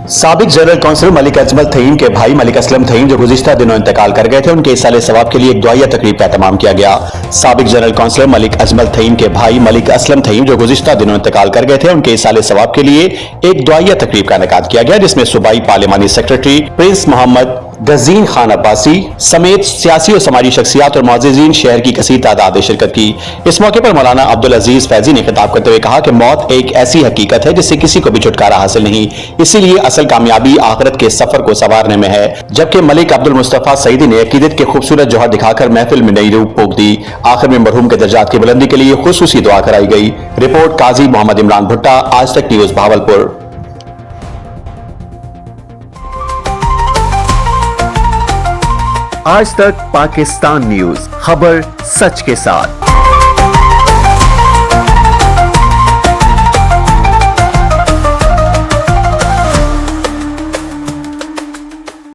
साबिक general councillor Malik Ajmal थहीम के भाई मलिक असलम थहीम जो गुज़िश्ता दिनों इंतकाल कर गए थे, उनके इसाले सवाब के लिए एक दुआया तकरीब का एहतमाम किया गया। साबिक जनरल काउंसिलर मलिक अजमल थहीम के भाई मलिक असलम थहीम जो गुज़िश्ता दिनों इंतकाल कर गए थे, उनके इसाले सवाब के लिए एक दुआया तकरीब का इनेकाद किया गया, जिसमें सूबाई पार्लिमानी सेक्रेटरी प्रिंस मोहम्मद गजीन खान अब्बासी समेत सियासी और समाजी शख्सियात और मुअज़्ज़िज़ीन शहर की कसीर तादाद ने शिरकत की। इस मौके पर मौलाना अब्दुल अजीज फैजी ने खिताब करते हुए कहा कि मौत एक ऐसी हकीकत है जिससे किसी को भी छुटकारा हासिल नहीं, इसीलिए असल कामयाबी आखिरत के सफर को संवारने में है। जबकि मलिक अब्दुल मुस्तफा सईदी ने अकीदत के खूबसूरत जौहर दिखाकर महफिल में नई रूह फूंक दी। आखिर में मरहूम के दर्जात की बुलंदी के लिए खुसूसी दुआ कराई गई। रिपोर्ट काजी मोहम्मद इमरान भुट्टा, आज तक न्यूज, भावलपुर। आज तक पाकिस्तान न्यूज, खबर सच के साथ।